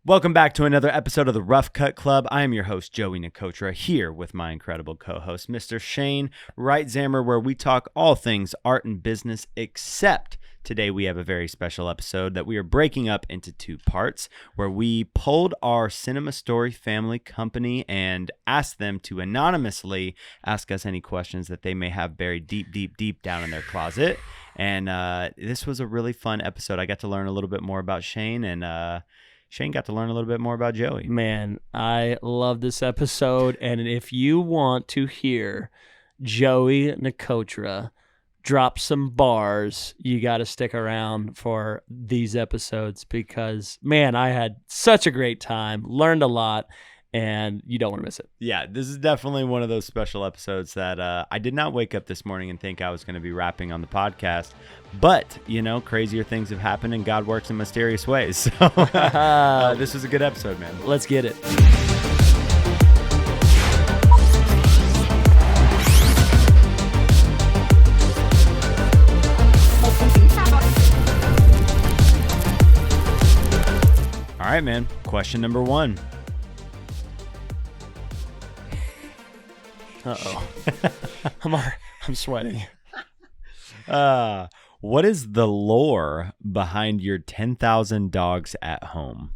Welcome back to another episode of the Rough Cut Club. I am your host, Joey Nicotra, here with my incredible co-host, Mr. Shane Wright-Zammer, where we talk all things art and business, except today we have a very special episode that we are breaking up into two parts, where we polled our CinemaStory family company and asked them to anonymously ask us any questions that they may have buried deep down in their closet. And this was a really fun episode. I got to learn a little bit more about Shane, and Shane got to learn a little bit more about Joey. Man, I love this episode. And if you want to hear Joey Nicotra drop some bars, you got to stick around for these episodes because, man, I had such a great time, learned a lot, and you don't want to miss it. Yeah, this is definitely one of those special episodes that I did not wake up this morning and think I was going to be rapping on the podcast. But, you know, crazier things have happened and God works in mysterious ways. So this was a good episode, man. Let's get it. All right, man. Question number one. Uh-oh. I'm sweating. What is the lore behind your 10,000 dogs at home?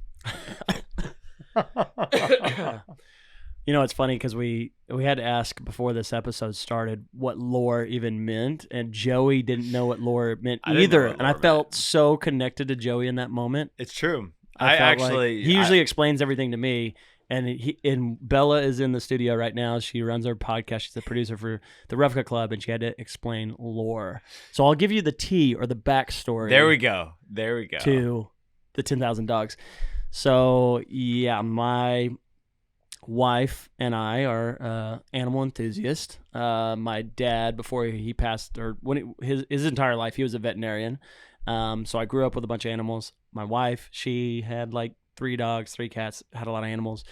You know, it's funny because we had to ask before this episode started what lore even meant, and Joey didn't know what lore meant either. And I felt so connected to Joey in that moment. It's true. He usually explains everything to me. And Bella is in the studio right now. She runs our podcast. She's the producer for the Rough Cut Club, and she had to explain lore. So I'll give you the tea or the backstory. There we go. To the 10,000 dogs. So, yeah, my wife and I are animal enthusiasts. My dad, before he passed, or his entire life, he was a veterinarian. So I grew up with a bunch of animals. My wife, she had like 3 dogs, 3 cats, had a lot of animals.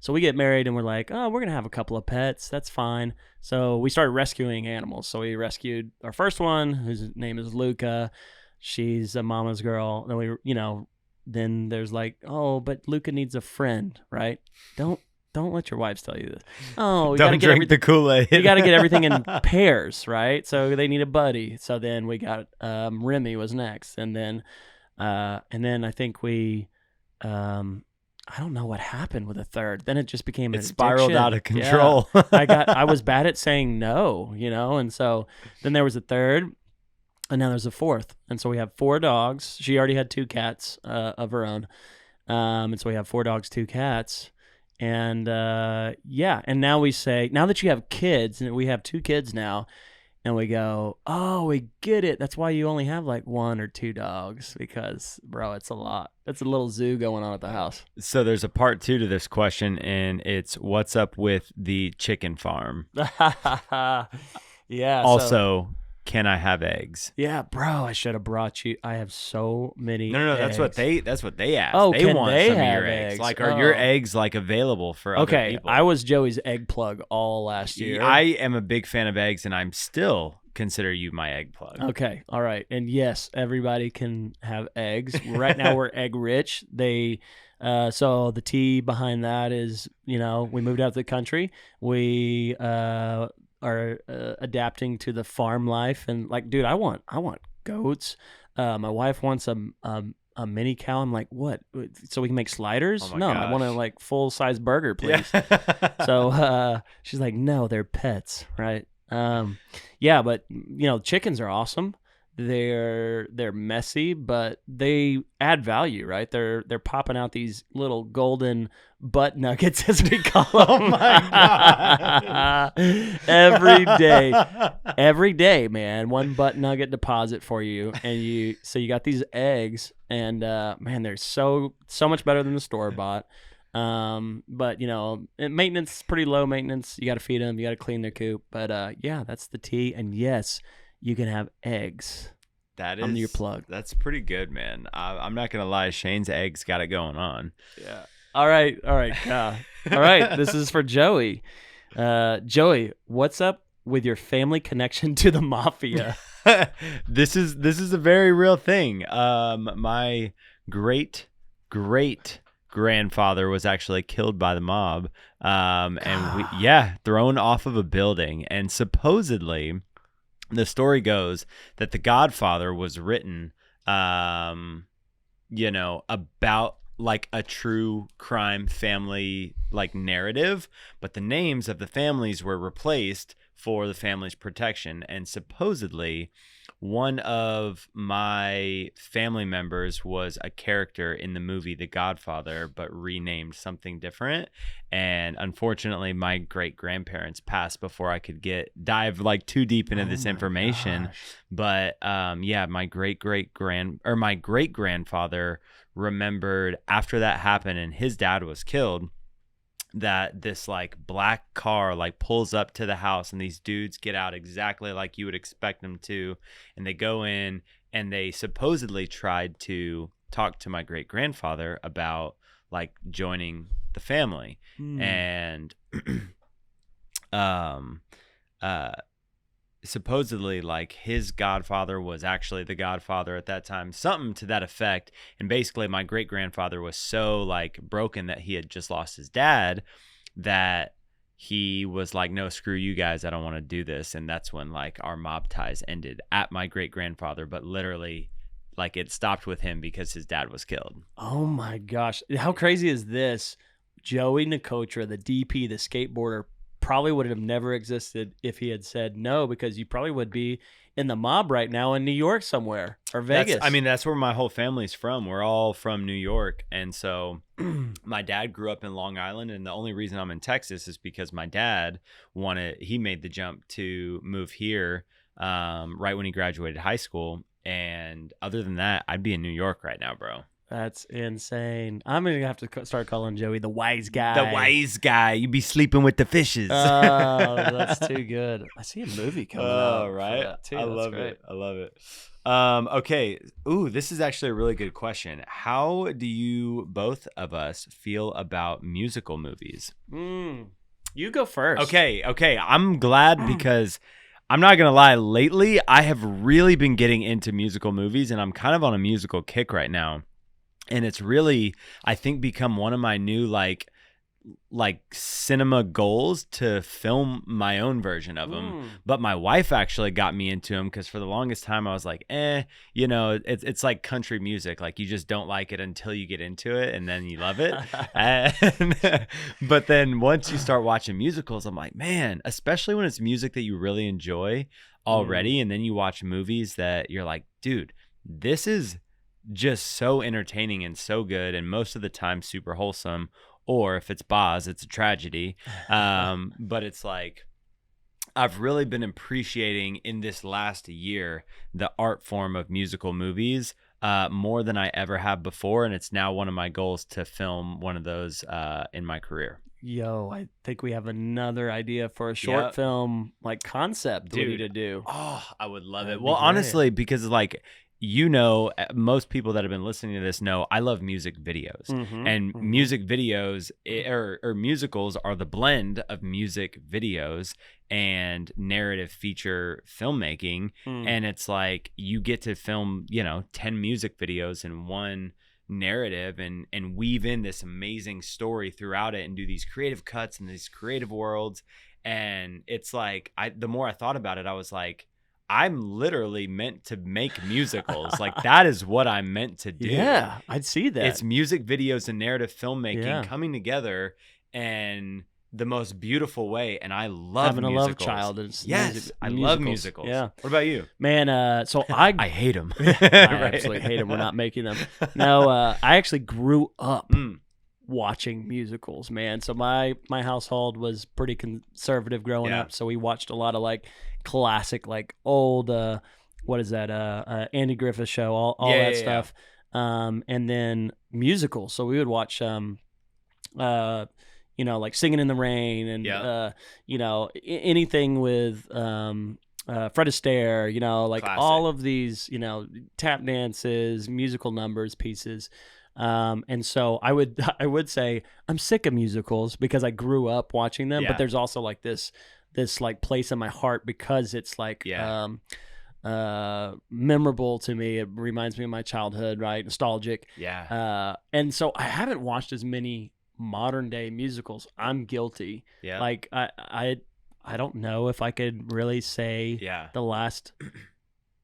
So we get married and we're like, oh, we're going to have a couple of pets. That's fine. So we started rescuing animals. So we rescued our first one, whose name is Luca. She's a mama's girl. Then then there's like, oh, but Luca needs a friend, right? Don't let your wives tell you this. Oh, don't drink the Kool-Aid. You got to get everything in pairs, right? So they need a buddy. So then we got Remy was next. And then I think we... I don't know what happened with a third. Then it just became it spiraled out of control. Yeah. I was bad at saying no, and so then there was a third, and now there's a fourth, and so we have 4 dogs. She already had 2 cats of her own, and so we have 4 dogs, 2 cats, and and now we say now that you have kids, and we have 2 kids now. And we go, oh, we get it. That's why you only have like 1 or 2 dogs because, bro, it's a lot. It's a little zoo going on at the house. So there's a part 2 to this question, and it's what's up with the chicken farm? Yeah. Also, can I have eggs? Yeah, bro, I should have brought you. I have so many. No, eggs. that's what they asked. Oh, they want they some have of your eggs. Like, are Oh. your eggs like available for other people? I was Joey's egg plug all last year. I am a big fan of eggs, and I'm still consider you my egg plug. Okay, all right, and yes, everybody can have eggs. Right now, we're egg rich. So the tea behind that is, we moved out to the country. We are adapting to the farm life, and like, dude, I want goats. My wife wants a mini cow. I'm like, what? So we can make sliders? Oh my No, gosh. I want a like full size burger, please. Yeah. So she's like, no, they're pets, right? But chickens are awesome. They're messy, but they add value, right? They're popping out these little golden butt nuggets, as we call them. Oh my God! Every day, man, 1 butt nugget deposit for you, and you got these eggs, and man, they're so much better than the store bought. But maintenance is pretty low maintenance. You got to feed them, you got to clean their coop. But that's the tea. And yes, you can have eggs. I'm your plug. That's pretty good, man. I'm not gonna lie. Shane's eggs got it going on. Yeah. All right. All right. This is for Joey. Joey, what's up with your family connection to the Mafia? This is a very real thing. My great grandfather was actually killed by the mob, and thrown off of a building. And supposedly, the story goes that The Godfather was written, about like a true crime family like narrative, but the names of the families were replaced for the family's protection. And supposedly one of my family members was a character in the movie The Godfather, but renamed something different. And unfortunately, my great grandparents passed before I could dive like too deep into this information. Gosh. But my great grandfather remembered after that happened and his dad was killed, that this like black car like pulls up to the house and these dudes get out exactly like you would expect them to, and they go in and they supposedly tried to talk to my great grandfather about like joining the family. And supposedly like his godfather was actually the godfather at that time, something to that effect. And basically my great grandfather was so like broken that he had just lost his dad that he was like, no, screw you guys, I don't want to do this. And that's when like our mob ties ended at my great grandfather, but literally like it stopped with him because his dad was killed. Oh my gosh, how crazy is this? Joey Nicotra, the DP, the skateboarder, probably would have never existed if he had said no, because you probably would be in the mob right now in New York somewhere or Vegas. That's where my whole family's from. We're all from New York. And so my dad grew up in Long Island. And the only reason I'm in Texas is because my dad he made the jump to move here right when he graduated high school. And other than that, I'd be in New York right now, bro. That's insane. I'm going to have to start calling Joey the wise guy. The wise guy. You be sleeping with the fishes. Oh, that's too good. I see a movie coming up. Oh, right? Too. I love it. Okay. Ooh, this is actually a really good question. How do you, both of us, feel about musical movies? You go first. Okay. I'm glad because I'm not going to lie. Lately, I have really been getting into musical movies, and I'm kind of on a musical kick right now. And it's really, I think, become one of my new like cinema goals to film my own version of them. But my wife actually got me into them because for the longest time I was like, it's like country music. Like you just don't like it until you get into it and then you love it. But then once you start watching musicals, I'm like, man, especially when it's music that you really enjoy already. And then you watch movies that you're like, dude, this is just so entertaining and so good, and most of the time super wholesome, or if it's Boz, it's a tragedy. But it's like I've really been appreciating in this last year the art form of musical movies more than I ever have before, and it's now one of my goals to film one of those in my career. Yo, I think we have another idea for a short film like concept. Dude, we need to do. Oh, I would love That'd it. Well, be great. honestly, because like most people that have been listening to this know I love music videos, and music videos or musicals are the blend of music videos and narrative feature filmmaking. And it's like you get to film, 10 music videos in one narrative and weave in this amazing story throughout it and do these creative cuts and these creative worlds. And it's like, the more I thought about it, I was like, I'm literally meant to make musicals. Like that is what I'm meant to do. Yeah, I'd see that. It's music videos and narrative filmmaking coming together in the most beautiful way. And I love having musicals. a love child. I love musicals. Yeah. What about you? Man, so I hate them. I absolutely hate them. We're not making them. No, I actually grew up watching musicals, man. So my household was pretty conservative growing up. So we watched a lot of like classic, like old what is that Andy Griffith Show, all that stuff, and then musicals. So we would watch like Singing in the Rain and anything with Fred Astaire, like classic. All of these tap dances, musical numbers, pieces. And so I would say I'm sick of musicals because I grew up watching them, but there's also like this like place in my heart because it's like memorable to me. It reminds me of my childhood, right? Nostalgic. Yeah. And so I haven't watched as many modern day musicals. I'm guilty. Yeah. Like I don't know if I could really say Yeah. the last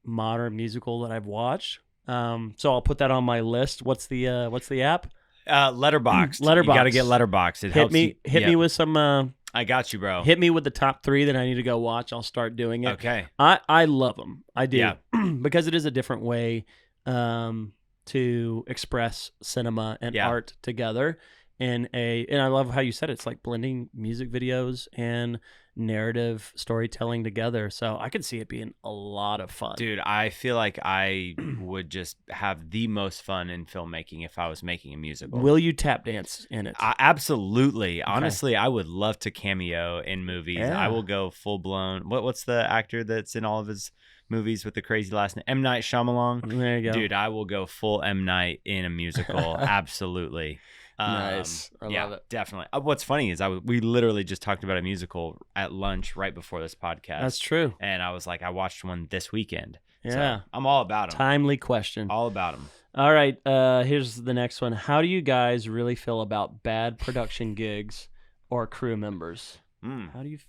modern musical that I've watched. So I'll put that on my list. What's the app? Letterboxd. Letterboxd. You got to get Letterboxd. It helps you. Hit me with some. I got you, bro. Hit me with the top 3 that I need to go watch. I'll start doing it. Okay. I love them. I do. Yeah. Because it is a different way to express cinema and art together. And I love how you said it's like blending music videos and narrative storytelling together. So I could see it being a lot of fun. Dude, I feel like I would just have the most fun in filmmaking if I was making a musical. Will you tap dance in it? Absolutely. Okay. Honestly, I would love to cameo in movies. Yeah. I will go full blown. What's the actor that's in all of his movies with the crazy last name? M. Night Shyamalan. There you go. Dude, I will go full M. Night in a musical. Absolutely. Nice. I love it. Definitely. What's funny is we literally just talked about a musical at lunch right before this podcast. That's true. And I was like, I watched one this weekend. Yeah. So I'm all about them. Timely question. All about them. All right. Here's the next one. How do you guys really feel about bad production gigs or crew members? How do you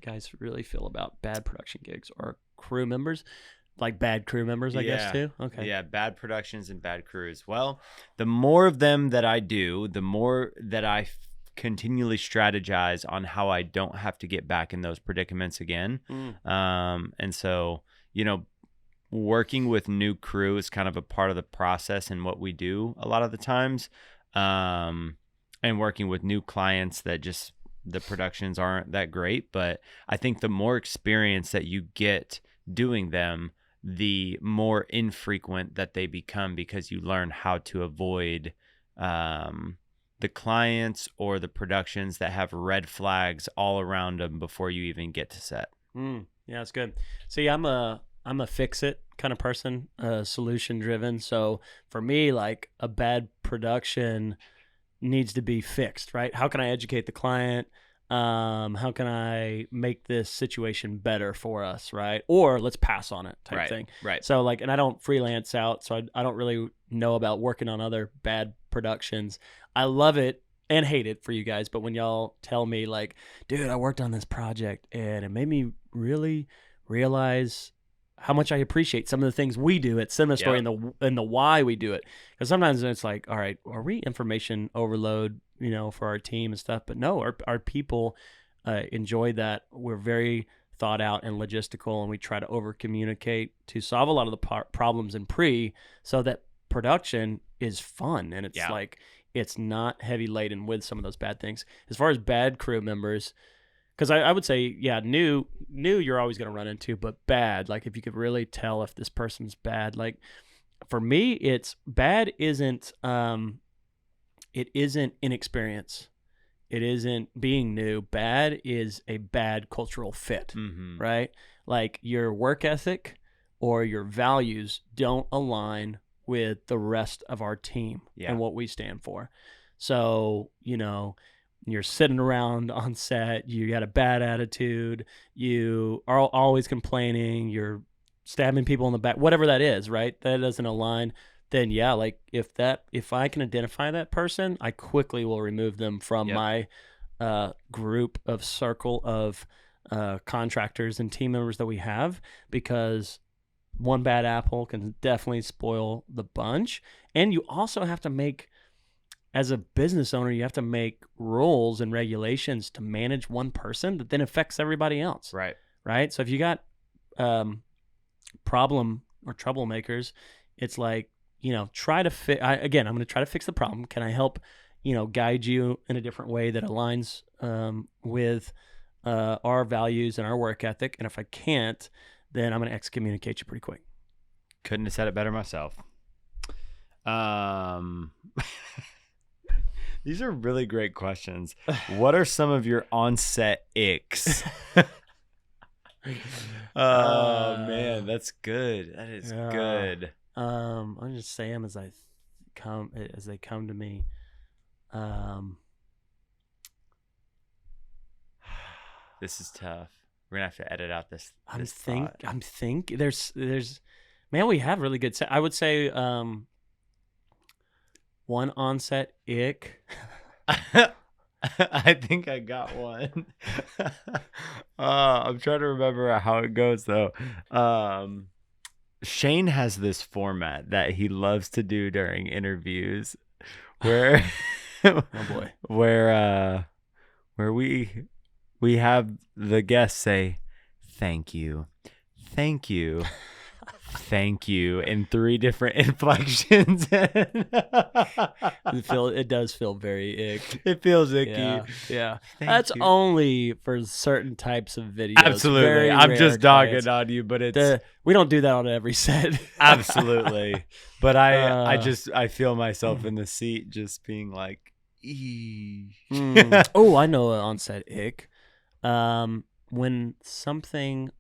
guys really feel about bad production gigs or crew members? Like bad crew members, I guess, too? Okay. Yeah, bad productions and bad crews. Well, the more of them that I do, the more that I continually strategize on how I don't have to get back in those predicaments again. And so, working with new crew is kind of a part of the process and what we do a lot of the times. And working with new clients that just the productions aren't that great. But I think the more experience that you get doing them, the more infrequent that they become because you learn how to avoid the clients or the productions that have red flags all around them before you even get to set. Yeah, that's good. See, I'm a fix it kind of person, solution driven. So for me, like a bad production needs to be fixed, right? How can I educate the client? How can I make this situation better for us, right? Or let's pass on it type thing. Right. So like, and I don't freelance out, so I don't really know about working on other bad productions. I love it and hate it for you guys, but when y'all tell me like, dude, I worked on this project and it made me really realize how much I appreciate some of the things we do at CinemaStory and the why we do it. Because sometimes it's like, all right, are we information overload, for our team and stuff? But no, our people enjoy that. We're very thought out and logistical, and we try to over communicate to solve a lot of the problems in pre, so that production is fun and it's like it's not heavy laden with some of those bad things. As far as bad crew members, because I would say, new you're always going to run into, but bad, like if you could really tell if this person's bad, like for me, it's bad isn't inexperience. It isn't being new. Bad is a bad cultural fit, right? Like your work ethic or your values don't align with the rest of our team and what we stand for. So, you're sitting around on set, you got a bad attitude, you are always complaining, you're stabbing people in the back, whatever that is, right? That doesn't align. Then like if I can identify that person, I quickly will remove them from my circle of contractors and team members that we have, because one bad apple can definitely spoil the bunch. And you also have to make, as a business owner, you have to make rules and regulations to manage one person that then affects everybody else. Right. So if you got problem or troublemakers, it's like, try to fit. I'm going to try to fix the problem. Can I help, guide you in a different way that aligns with our values and our work ethic? And if I can't, then I'm going to excommunicate you pretty quick. Couldn't have said it better myself. These are really great questions. What are some of your on-set icks? Oh man, that's good. That is good. I'll just say them as they come to me. This is tough. We're gonna have to edit out this. I'm this think thought. I'm think there's man, we have really good I would say one onset ick. I think I got one. I'm trying to remember how it goes though. Shane has this format that he loves to do during interviews, where Oh boy. where we have the guests say thank you, thank you, thank you in 3 different inflections. It does feel very ick. It feels icky. Yeah. Thank That's you. only for certain types of videos. Absolutely. Very I'm rare just dogging clients. on you, but it's We don't do that on every set. absolutely. But I Uh, feel myself in the seat just being like, eee. Oh, I know an onset ick. When something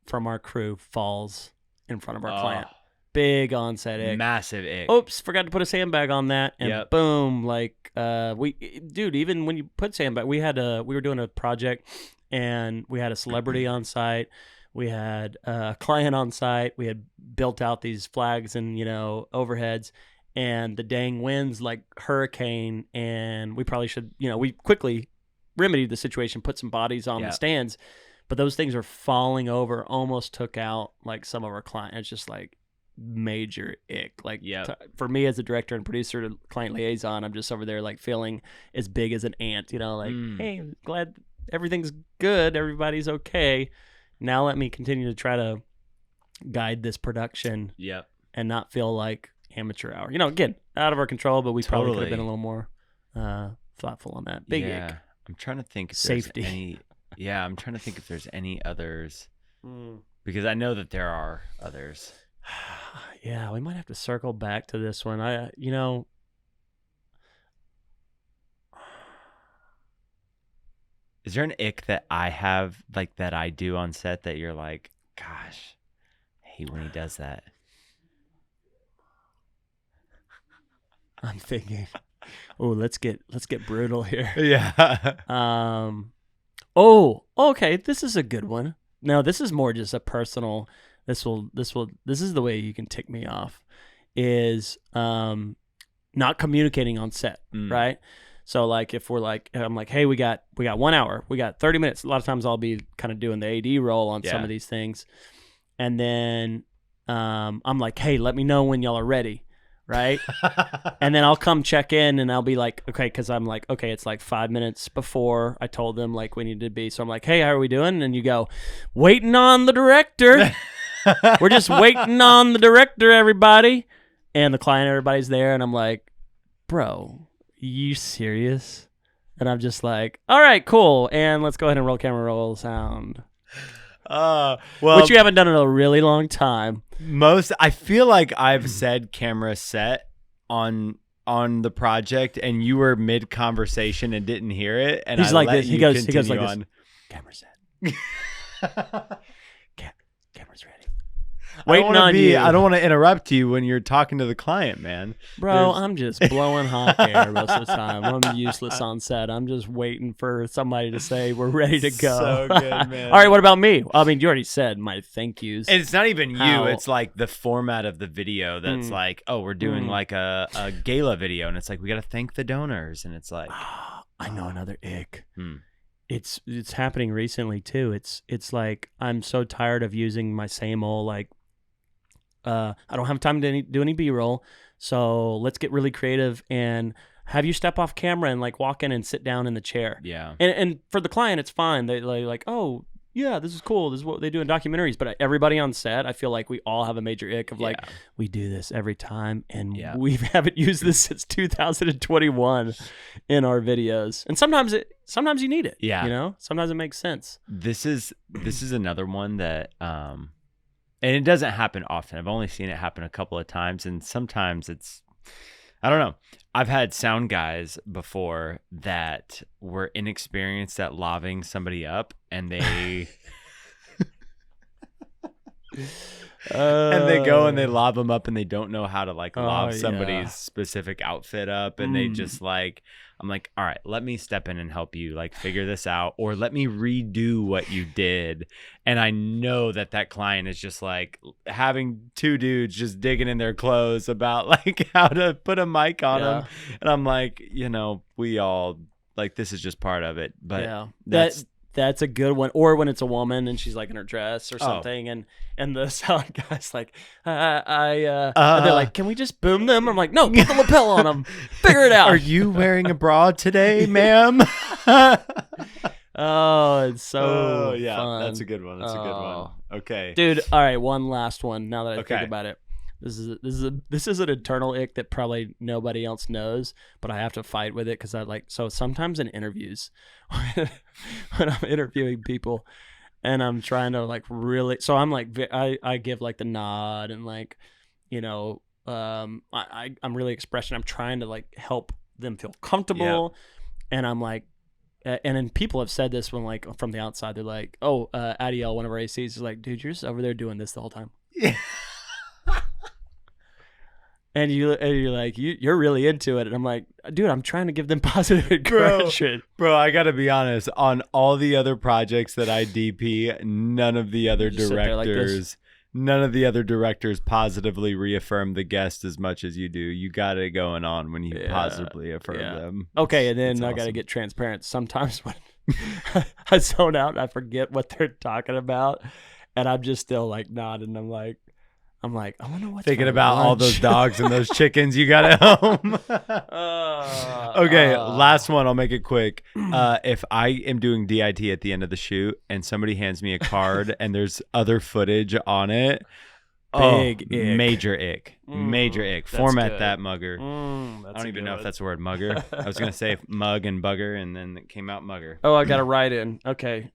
from our crew falls in front of our client. Big onset ick. Massive ick. Oops, forgot to put a sandbag on that, and Yep. boom, like even when you put sandbag, we were doing a project, and we had a celebrity on site, we had a client on site, we had built out these flags and overheads, and the dang winds like hurricane, and we probably should we quickly remedied the situation, put some bodies on the stands, but those things are falling over, almost took out like some of our clients. It's just like major ick. Like for me as a director and producer to client liaison, I'm just over there like feeling as big as an ant, like, hey, glad everything's good, everybody's okay. Now let me continue to try to guide this production and not feel like amateur hour. Again, out of our control, but we probably could have been a little more thoughtful on that. Big ick. I'm trying to think if Safety. there's any. Yeah, I'm trying to think if there's any others, because I know that there are others. Yeah, we might have to circle back to this one. Is there an ick that I have, like that I do on set that you're like, gosh, I hate when he does that? I'm thinking, oh, let's get brutal here. Yeah. Oh, okay, this is a good one. Now, this is more just a personal. This is the way you can tick me off, is not communicating on set, right? So like if we're like, I'm like, hey, we got 1 hour, we got 30 minutes. A lot of times I'll be kind of doing the AD role on some of these things, and then I'm like, hey, let me know when y'all are ready, right? And then I'll come check in, and I'll be like, okay, because I'm like, okay, it's like 5 minutes before I told them like we need to be. So I'm like, hey, how are we doing? And you go, waiting on the director. We're just waiting on the director, everybody. And the client, everybody's there, and I'm like, bro, you serious? And I'm just like, all right, cool, and let's go ahead and roll camera, roll sound. Well, which you haven't done in a really long time. I feel like I've said camera set on the project, and you were mid conversation and didn't hear it, and he's I like let this. you He goes like on. this. Camera set. Camera's ready. Waiting on you. I don't want to interrupt you when you're talking to the client, man. Bro, I'm just blowing hot air most of the time. I'm useless on set. I'm just waiting for somebody to say we're ready to go. So good, man. All right, what about me? I mean, you already said my thank yous. And it's not even you. It's like the format of the video that's like, oh, we're doing like a gala video, and it's like we got to thank the donors, and it's like, I know another ick. It's happening recently too. It's like I'm so tired of using my same old like. I don't have time to do any B-roll, so let's get really creative and have you step off camera and like walk in and sit down in the chair. Yeah. And for the client, it's fine. They like, oh yeah, this is cool. This is what they do in documentaries. But everybody on set, I feel like we all have a major ick of like, we do this every time, and we haven't used this since 2021 in our videos. And sometimes you need it. Yeah. Sometimes it makes sense. This is another one that and it doesn't happen often. I've only seen it happen a couple of times, and sometimes it's, I don't know. I've had sound guys before that were inexperienced at lobbing somebody up, and they and they go and they lob them up, and they don't know how to like lob somebody's specific outfit up, and they just like, I'm like, all right, let me step in and help you like figure this out, or let me redo what you did. And I know that client is just like having two dudes just digging in their clothes about like how to put a mic on them. And I'm like, we all like, this is just part of it. But that's a good one. Or when it's a woman and she's like in her dress or something, and the sound guy's like, and they're like, can we just boom them? I'm like, no, put the lapel on them. Figure it out. Are you wearing a bra today, ma'am? Oh, it's so fun. That's a good one. That's a good one. Okay, dude. All right, one last one. Now that I think about it. This is an internal ick that probably nobody else knows, but I have to fight with it because so sometimes in interviews when I'm interviewing people and I'm trying to like really, so I'm like, I give like the nod and like, I'm really expressing, I'm trying to like help them feel comfortable. And I'm like, and then people have said this when like from the outside, they're like, oh, Adiel, one of our ACs is like, dude, you're just over there doing this the whole time. Yeah. And you're like, you're really into it. And I'm like, dude, I'm trying to give them positive encouragement. Bro, I got to be honest. On all the other projects that I DP, none of the other directors positively reaffirm the guest as much as you do. You got it going on when you positively affirm them. Okay, and then I got to get transparent. Sometimes when I zone out and I forget what they're talking about, and I'm just still like nodding. I'm like, I wonder what's thinking about lunch. All those dogs and those chickens you got at home. Okay, last one. I'll make it quick. If I am doing DIT at the end of the shoot and somebody hands me a card and there's other footage on it, ick. Major ick. Major ick. Format good. That mugger. I don't even know if that's the word mugger. I was going to say mug and bugger, and then it came out mugger. Oh, I got to write in. Okay.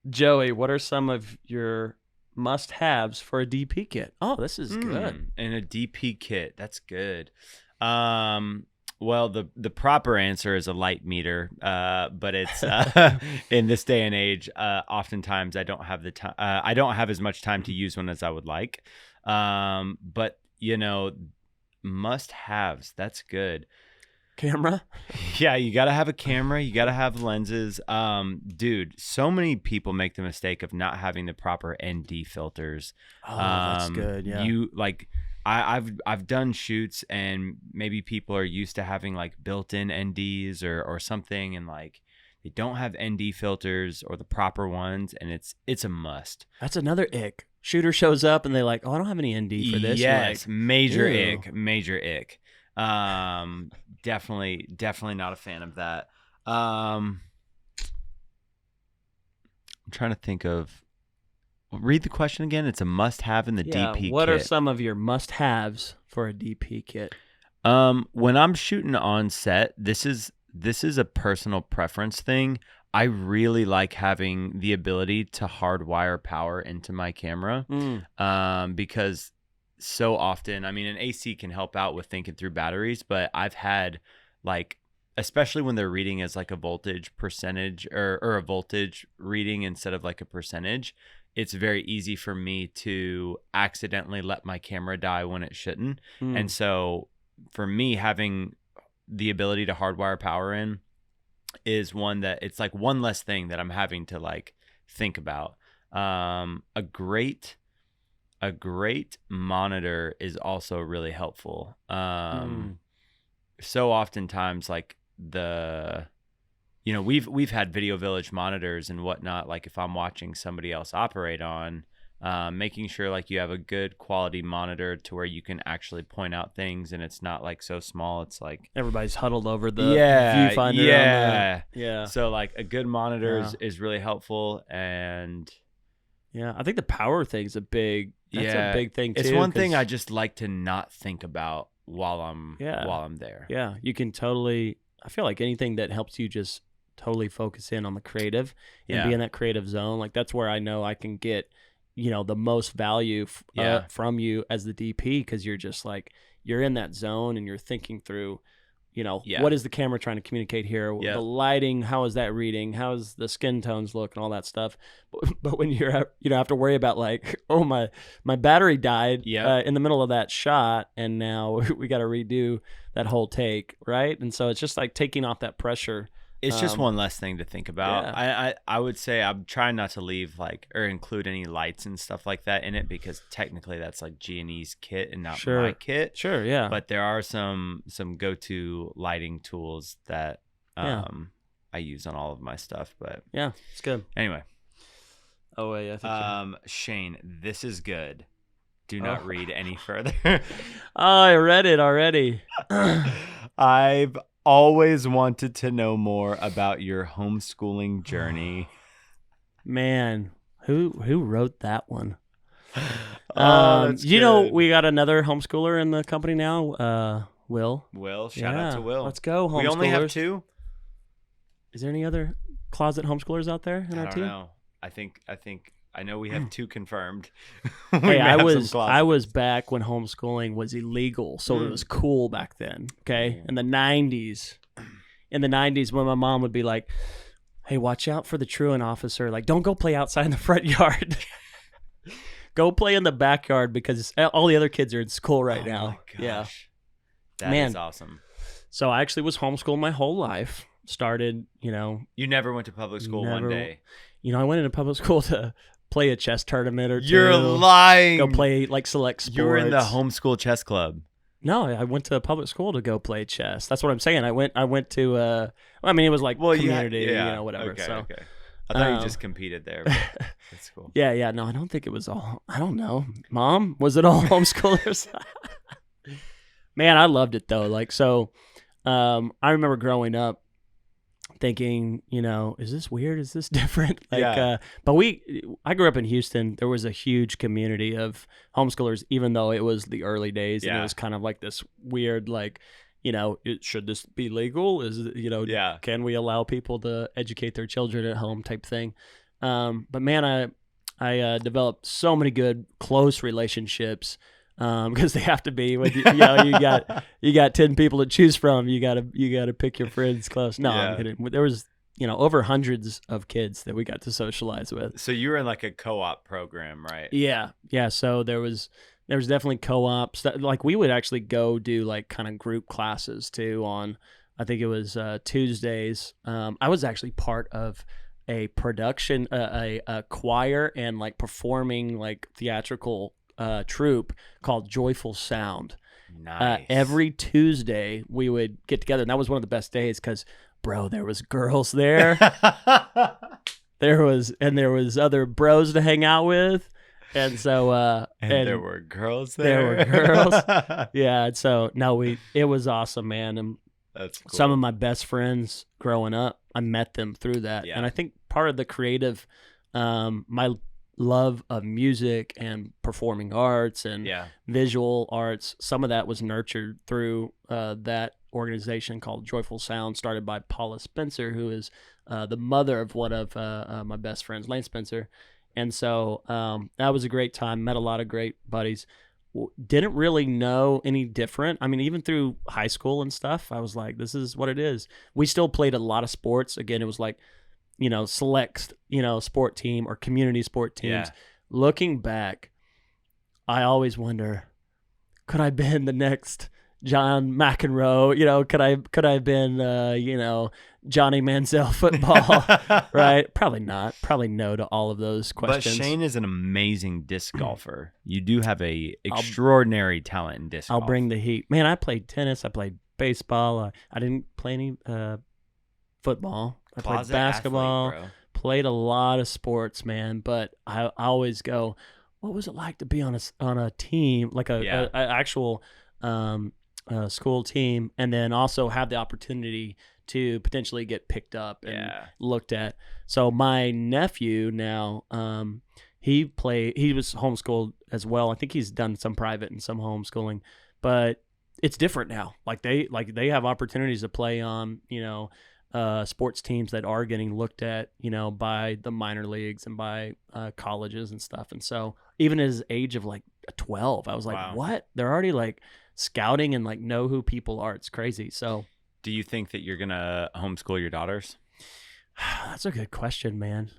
Joey, what are some of your must-haves for a DP kit? Oh, this is good. And a DP kit, that's good. Well, the proper answer is a light meter, but it's in this day and age. Oftentimes, I don't have the time. I don't have as much time to use one as I would like. But must-haves. That's good. Camera. Yeah, you got to have a camera. You got to have lenses. Dude, so many people make the mistake of not having the proper ND filters. Oh, that's good. Yeah. I've done shoots and maybe people are used to having like built-in NDs or something, and like they don't have ND filters or the proper ones, and it's a must. That's another ick. Shooter shows up and they're like, oh, I don't have any ND for this. Yes, like, major ick. Definitely not a fan of that. I'm trying to think of. Read the question again. It's a must-have in the DP kit. What are some of your must-haves for a DP kit? When I'm shooting on set, this is a personal preference thing. I really like having the ability to hardwire power into my camera, because so often, I mean, an AC can help out with thinking through batteries, but I've had like, especially when they're reading as like a voltage percentage or a voltage reading instead of like a percentage, it's very easy for me to accidentally let my camera die when it shouldn't. And so for me, having the ability to hardwire power in is one that it's like one less thing that I'm having to like think about. A great monitor is also really helpful. So oftentimes like we've had Video Village monitors and whatnot. Like if I'm watching somebody else operate on, making sure like you have a good quality monitor to where you can actually point out things and it's not like so small. It's like everybody's huddled over the viewfinder. Yeah. So like a good monitor is really helpful. And I think the power thing's a big thing too. It's one thing I just like to not think about while I'm there. Yeah, you can totally. I feel like anything that helps you just totally focus in on the creative and be in that creative zone, like that's where I know I can get, the most value from you as the DP, because you're just like you're in that zone and you're thinking through what is the camera trying to communicate here? Yep. The lighting, how is that reading? How is the skin tones look and all that stuff? But when you have to worry about like, oh, my battery died in the middle of that shot, and now we got to redo that whole take, right? And so it's just like taking off that pressure. It's just one less thing to think about. Yeah. I would say I'm trying not to leave like or include any lights and stuff like that in it, because technically that's like G&E's kit and not my kit. Sure, yeah. But there are some go-to lighting tools that I use on all of my stuff. But yeah, it's good. Anyway. Oh yeah. Shane, this is good. Do not read any further. I read it already. I've always wanted to know more about your homeschooling journey. Man, who wrote that one? That's good. We got another homeschooler in the company now. Will. Shout out to Will. Let's go, homeschoolers. We only have 2. Is there any other closet homeschoolers out there in our team? I don't know. I know we have 2 confirmed. Hey, I was back when homeschooling was illegal, so it was cool back then. Okay, in the 90s. In the 90s, when my mom would be like, "Hey, watch out for the truant officer. Like, don't go play outside in the front yard. Go play in the backyard because all the other kids are in school right now." My gosh. Yeah, that is awesome. So I actually was homeschooled my whole life. Started, You never went to public school one day. I went into public school to play a chess tournament or 2. You're lying. Go play like select sports. You were in the homeschool chess club. No, I went to public school to go play chess. That's what I'm saying. I went to it was like community, whatever. Okay. I thought you just competed there. But that's cool. Yeah. No, I don't think it was all. I don't know. Mom, was it all homeschoolers? Man, I loved it though. Like so, I remember growing up thinking, is this weird? Is this different? But I grew up in Houston. There was a huge community of homeschoolers, even though it was the early days, and it was kind of like this weird, like, should this be legal? Can we allow people to educate their children at home type thing? But man, I developed so many good, close relationships. Because they have to be when you got 10 people to choose from. You gotta pick your friends close. No, I'm kidding. There was over hundreds of kids that we got to socialize with. So you were in like a co-op program, right? Yeah. So there was definitely co-ops that like we would actually go do like kind of group classes too on. I think it was Tuesdays. I was actually part of a production, a choir and like performing like theatrical troupe called Joyful Sound. Nice. Every Tuesday we would get together, and that was one of the best days because, bro, there was girls there. there was other bros to hang out with, and so and there were girls there. There were girls. Yeah, and so it was awesome, man. And that's cool. Some of my best friends growing up, I met them through that, and I think part of the creative, my love of music and performing arts and visual arts, some of that was nurtured through that organization called Joyful Sound, started by Paula Spencer, who is the mother of one of my best friends, Lane Spencer. And so that was a great time. Met a lot of great buddies. Didn't really know any different. I mean, even through high school and stuff, I was like, this is what it is. We still played a lot of sports. Again, it was like, select, sport team or community sport teams. Yeah. Looking back, I always wonder, could I have been the next John McEnroe? Could I have been, Johnny Manziel football? Right? Probably not. Probably no to all of those questions. But Shane is an amazing disc golfer. You do have a extraordinary talent in disc golf. I'll bring the heat. Man, I played tennis. I played baseball. I didn't play any football. I played basketball, athlete, played a lot of sports, man. But I always go, what was it like to be on a team, like a actual school team, and then also have the opportunity to potentially get picked up and looked at. So my nephew now, he was homeschooled as well. I think he's done some private and some homeschooling, but it's different now. Like they have opportunities to play on, sports teams that are getting looked at, by the minor leagues and by colleges and stuff. And so even at his age of like 12, I was like, wow. What? They're already like scouting and like know who people are. It's crazy. So Do you think that you're going to homeschool your daughters? That's a good question, man.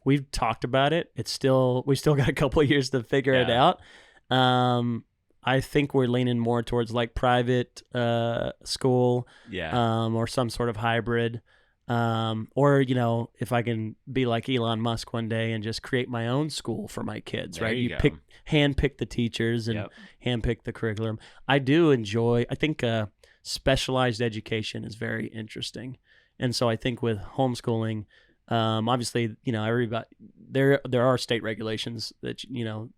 We've talked about it. We still got a couple of years to figure it out. I think we're leaning more towards like private school, or some sort of hybrid, or if I can be like Elon Musk one day and just create my own school for my kids. There right? You handpick the teachers and handpick the curriculum. I do enjoy. I think specialized education is very interesting. And so I think with homeschooling, obviously, everybody there are state regulations that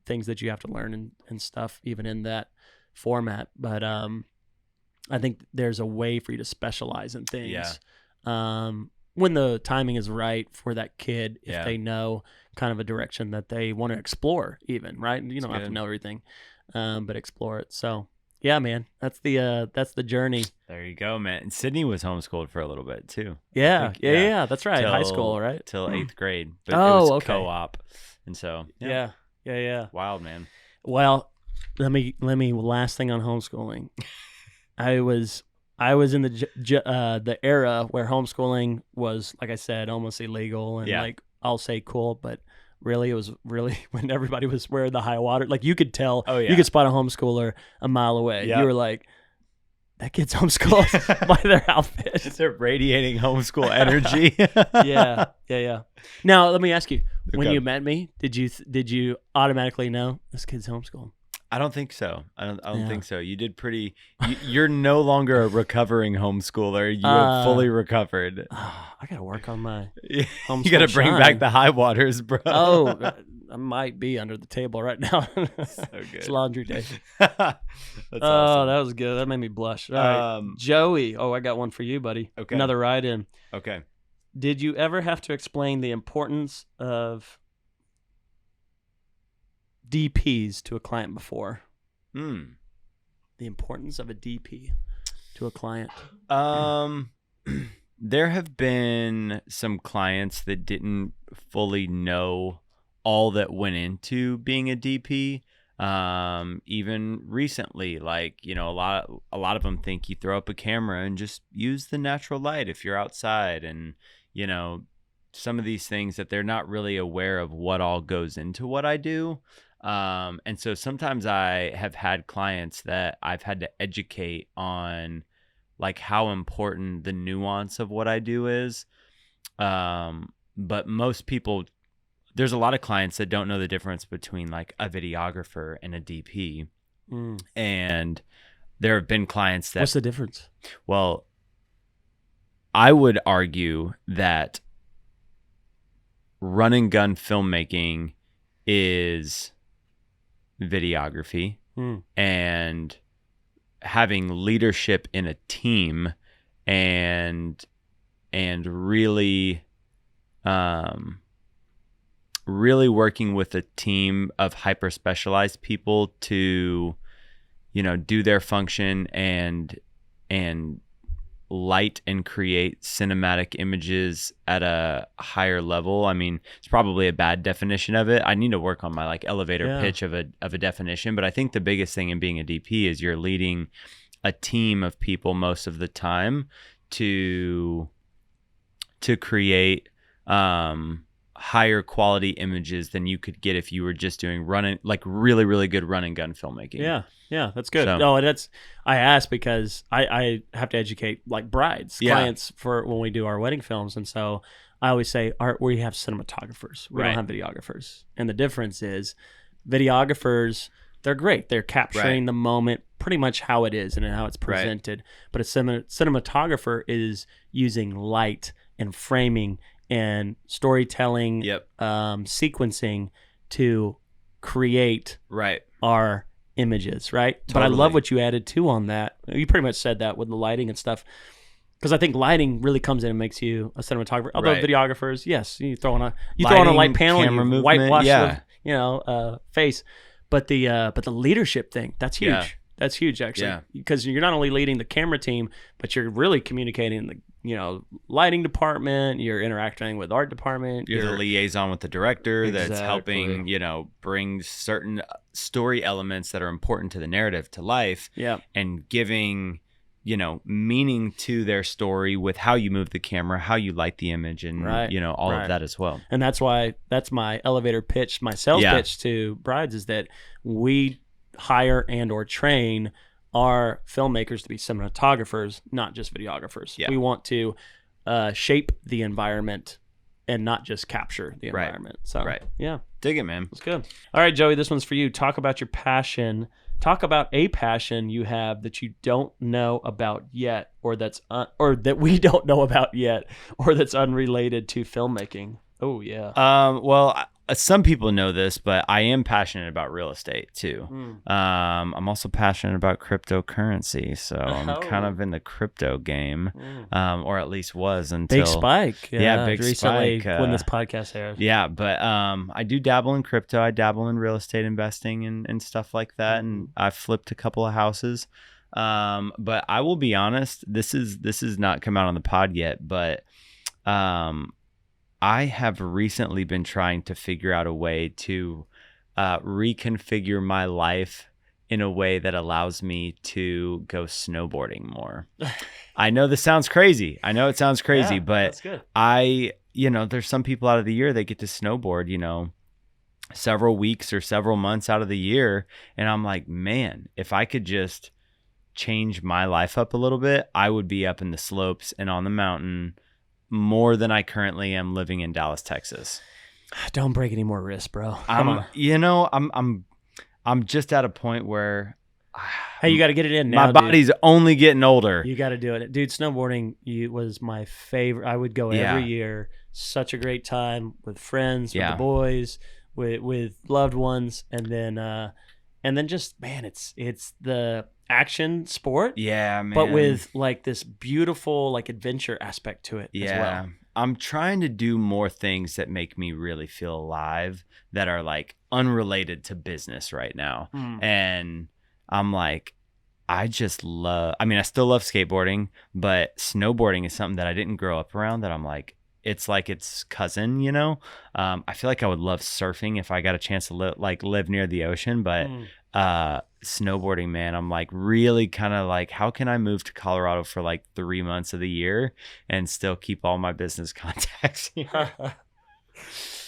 things that you have to learn and stuff even in that format. But I think there's a way for you to specialize in things. When the timing is right for that kid, if they know kind of a direction that they want to explore, even right. You don't have to know everything, but explore it. So. Yeah, man, that's the journey. There you go, man. And Sydney was homeschooled for a little bit too. Yeah, that's right. High school, right? Till 8th grade. But it was okay. Co-op, and so yeah. Wild, man. Well, let me last thing on homeschooling. I was in the era where homeschooling was, like I said, almost illegal and like I'll say cool, but. Really, it was when everybody was wearing the high water. Like you could tell, you could spot a homeschooler a mile away. Yep. You were like, that kid's homeschooled by their outfit. They're radiating homeschool energy. Yeah. Now, let me ask you, when you met me, did you automatically know this kid's homeschooled? I don't think so. I don't think so. You did pretty. You're no longer a recovering homeschooler. You have fully recovered. I gotta work on my homeschool. You gotta bring back the high waters, bro. I might be under the table right now. So good. It's laundry day. That's awesome. That was good. That made me blush. All right. Joey. Oh, I got one for you, buddy. Okay. Another ride in. Okay. Did you ever have to explain the importance of DPs to a client before? The importance of a DP to a client. There have been some clients that didn't fully know all that went into being a DP. Even recently, like, a lot of them think you throw up a camera and just use the natural light if you're outside, and some of these things that they're not really aware of what all goes into what I do. And so sometimes I have had clients that I've had to educate on like how important the nuance of what I do is. But most people, there's a lot of clients that don't know the difference between like a videographer and a DP. And there have been clients that... What's the difference? Well, I would argue that run and gun filmmaking is videography, and having leadership in a team and really working with a team of hyper specialized people to do their function and light and create cinematic images at a higher level. I mean, it's probably a bad definition of it. I need to work on my like elevator pitch of a definition, but I think the biggest thing in being a DP is you're leading a team of people most of the time to create higher quality images than you could get if you were just doing really, really good run and gun filmmaking. Yeah, that's good. So, no, I asked because I have to educate like brides, clients for when we do our wedding films. And so I always say, we have cinematographers. We don't have videographers. And the difference is videographers, they're great. They're capturing the moment pretty much how it is and how it's presented. But a cinematographer is using light and framing and storytelling, sequencing to create our images, right? Totally. But I love what you added too on that. You pretty much said that with the lighting and stuff, because I think lighting really comes in and makes you a cinematographer. Although videographers, yes, you throw on a light panel, you whitewash the face, but the leadership thing, that's huge. Yeah. That's huge, actually, because you're not only leading the camera team, but you're really communicating the lighting department. You're interacting with art department. You're the liaison with the director that's helping bring certain story elements that are important to the narrative to life. Yeah, and giving meaning to their story with how you move the camera, how you light the image, and all of that as well. And that's my elevator pitch, my sales pitch to brides is that we hire and or train our filmmakers to be cinematographers, not just videographers. We want to shape the environment and not just capture the environment. So yeah, dig it, man. That's good. All right, Joey, this one's for you. Talk about your passion. Talk about a passion you have that you don't know about yet, or that's or that we don't know about yet, or that's unrelated to filmmaking. Oh yeah. Well, some people know this, but I am passionate about real estate too. I'm also passionate about cryptocurrency, so I'm kind of in the crypto game, or at least was until big spike. Big recently spike when this podcast aired. Yeah, but I do dabble in crypto. I dabble in real estate investing and stuff like that, and I've flipped a couple of houses. But I will be honest, this is not come out on the pod yet, but I have recently been trying to figure out a way to reconfigure my life in a way that allows me to go snowboarding more. I know this sounds crazy. I know it sounds crazy, but there's some people out of the year that get to snowboard, several weeks or several months out of the year. And I'm like, man, if I could just change my life up a little bit, I would be up in the slopes and on the mountain more than I currently am living in Dallas, Texas. Don't break any more wrists, bro. I'm just at a point where hey, you got to get it in now. My body's only getting older. You got to do it, dude. Snowboarding was my favorite. I would go every year. Such a great time with friends, with the boys, with loved ones, and then just man, it's the action sport, man, but with like this beautiful like adventure aspect to it as well. I'm trying to do more things that make me really feel alive, that are like unrelated to business right now. And I'm like, I still love skateboarding, but snowboarding is something that I didn't grow up around, that I'm like, it's like its cousin, I feel like I would love surfing if I got a chance to live near the ocean, but snowboarding, man, I'm like really kind of like, how can I move to Colorado for like 3 months of the year and still keep all my business contacts here?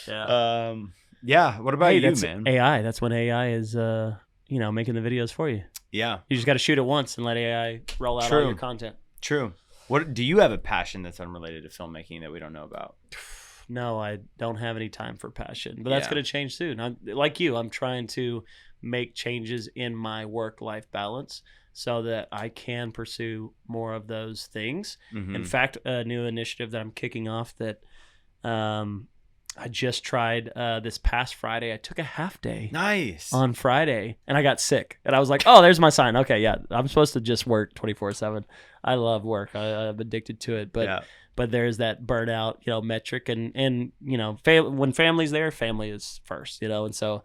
What about you, man? AI. That's when AI is making the videos for you. You just got to shoot it once and let AI roll out all your content. True. What do you have a passion that's unrelated to filmmaking that we don't know about? No, I don't have any time for passion, but that's going to change soon. Like you, I'm trying to make changes in my work-life balance so that I can pursue more of those things. In fact, a new initiative that I'm kicking off that I just tried this past Friday. I took a half day on Friday, and I got sick. And I was like, oh, there's my sign. Okay, yeah, I'm supposed to just work 24/7. I love work. I'm addicted to it. But there's that burnout, metric. And when family's there, family is first, and so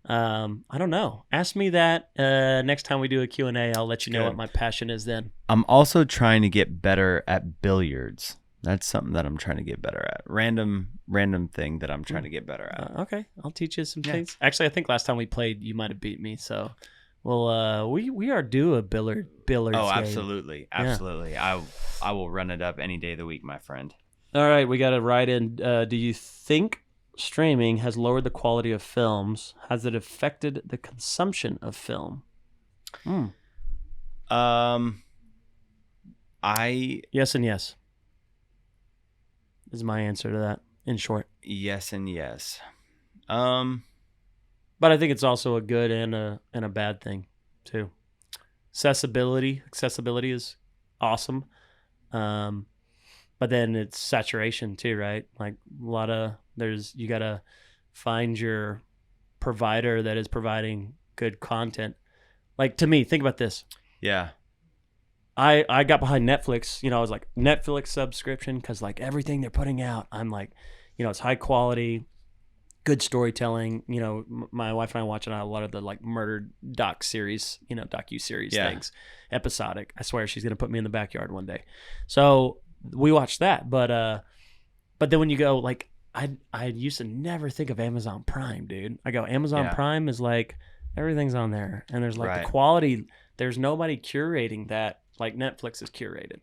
I don't know. Ask me that next time we do a Q&A. I'll let you know what my passion is then. I'm also trying to get better at billiards. That's something that I'm trying to get better at. Random thing that I'm trying to get better at. Okay, I'll teach you some things. Actually, I think last time we played, you might have beat me. So, well, we are due a billiards Oh, game. absolutely. I will run it up any day of the week, my friend. All right, we got to write in. Do you think streaming has lowered the quality of films? Has it affected the consumption of film? Yes and yes is my answer to that, in short. Yes and yes. But I think it's also a good and a bad thing too. Accessibility is awesome. But then it's saturation too, right? Like you gotta find your provider that is providing good content. Like, to me, think about this. Yeah. I got behind Netflix, I was like, Netflix subscription, because like everything they're putting out, I'm like, it's high quality, good storytelling. My wife and I watch a lot of the like murder docu-series things, episodic. I swear she's gonna put me in the backyard one day. So we watched that, but then when you go like, I used to never think of Amazon Prime, dude. I go, Amazon Prime is like everything's on there, and there's like the quality. There's nobody curating that Like Netflix is curated.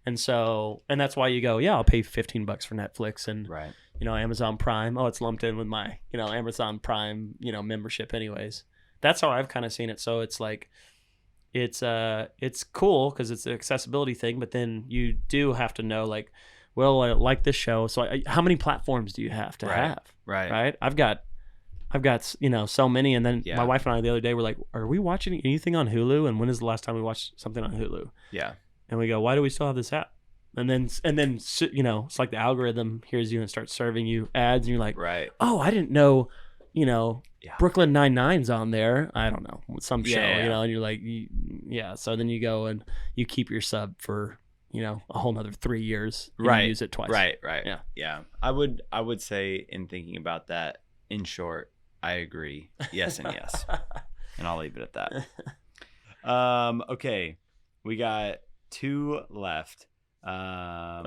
And so, and that's why you go, yeah, I'll pay $15 for Netflix and, Right. Amazon Prime. Oh, it's lumped in with my, Amazon Prime, membership anyways. That's how I've kind of seen it. So it's like, it's cool because it's an accessibility thing, but then you do have to know like, well, I like this show. So how many platforms do you have to have? Right. I've got, so many. And then Yeah. my wife and I the other day were like, are we watching anything on Hulu? And when is the last time we watched something on Hulu? Yeah. And we go, why do we still have this app? And then it's like the algorithm hears you and starts serving you ads, and you're like, Right. oh, I didn't know, Yeah. Brooklyn Nine-Nine's on there. I don't know, some show, Yeah. and you're like, yeah. So then you go and you keep your sub for, a whole nother 3 years. And Right. You use it twice. Right. Yeah. Yeah. I would say, in thinking about that, in short, I agree. Yes and yes. And I'll leave it at that. Okay. We got 2 left. I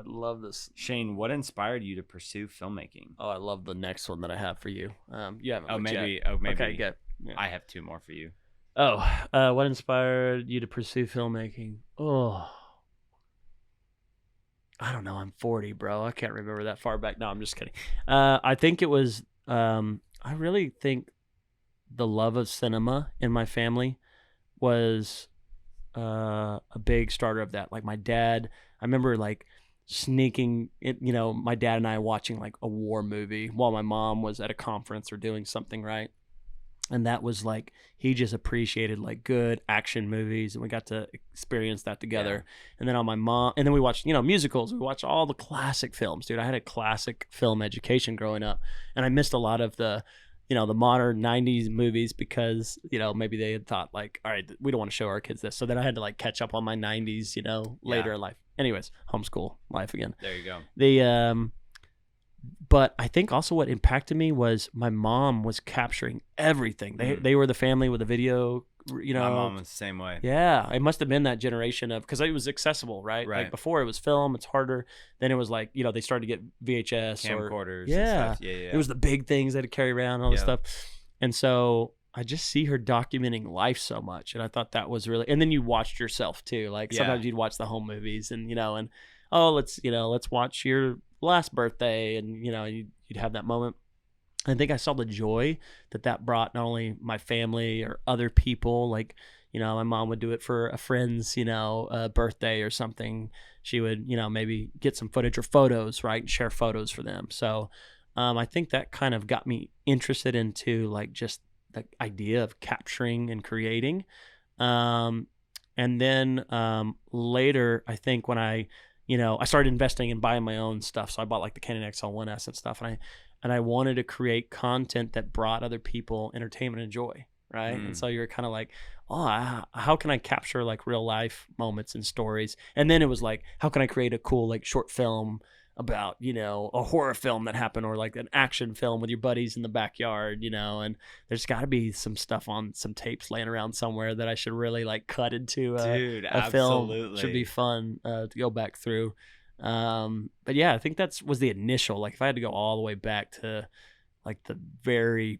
love this. Shane, what inspired you to pursue filmmaking? Oh, I love the next one that I have for you. You haven't. Oh, looked maybe. yet. Oh, maybe. Okay, good. Yeah. I have 2 more for you. Oh, what inspired you to pursue filmmaking? Oh, I don't know. I'm 40, bro. I can't remember that far back. No, I'm just kidding. I think it was. I really think the love of cinema in my family was a big starter of that. Like my dad, I remember like sneaking it, my dad and I watching like a war movie while my mom was at a conference or doing something, right? And that was like, he just appreciated like good action movies, and we got to experience that together. Yeah. And then on my mom, and then we watched, musicals. We watched all the classic films, dude. I had a classic film education growing up, and I missed a lot of the modern 90s movies because, maybe they had thought like, all right, we don't want to show our kids this. So then I had to like catch up on my 90s, later in life. Anyways, homeschool life again. There you go. But I think also what impacted me was my mom was capturing everything. They were the family with a video, My mom was the same way. Yeah, it must have been that generation of, because it was accessible, right? Right. Like before it was film, it's harder. Then it was like, they started to get VHS camcorders. Yeah. And stuff. Yeah. It was the big things they had to carry around and all this stuff. And so I just see her documenting life so much. And I thought that was really, and then you watched yourself too. Like sometimes you'd watch the home movies and, let's watch your last birthday, and you'd have that moment. I think I saw the joy that brought not only my family or other people. Like, my mom would do it for a friend's, birthday or something. She would, maybe get some footage or photos, right, and share photos for them. So I think that kind of got me interested into like just the idea of capturing and creating. And then later, I think when I started investing and buying my own stuff. So I bought like the Canon XL1S and stuff. And I wanted to create content that brought other people entertainment and joy. Right. And so you're kind of like, how can I capture like real life moments and stories? And then it was like, how can I create a cool like short film about, a horror film that happened, or like an action film with your buddies in the backyard, and there's got to be some stuff on some tapes laying around somewhere that I should really like cut into a film. Should be fun to go back through. But yeah, I think was the initial, like if I had to go all the way back to like the very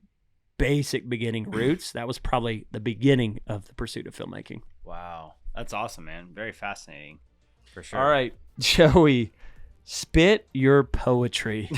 basic beginning roots, that was probably the beginning of the pursuit of filmmaking. Wow. That's awesome, man. Very fascinating for sure. All right, Joey, spit your poetry.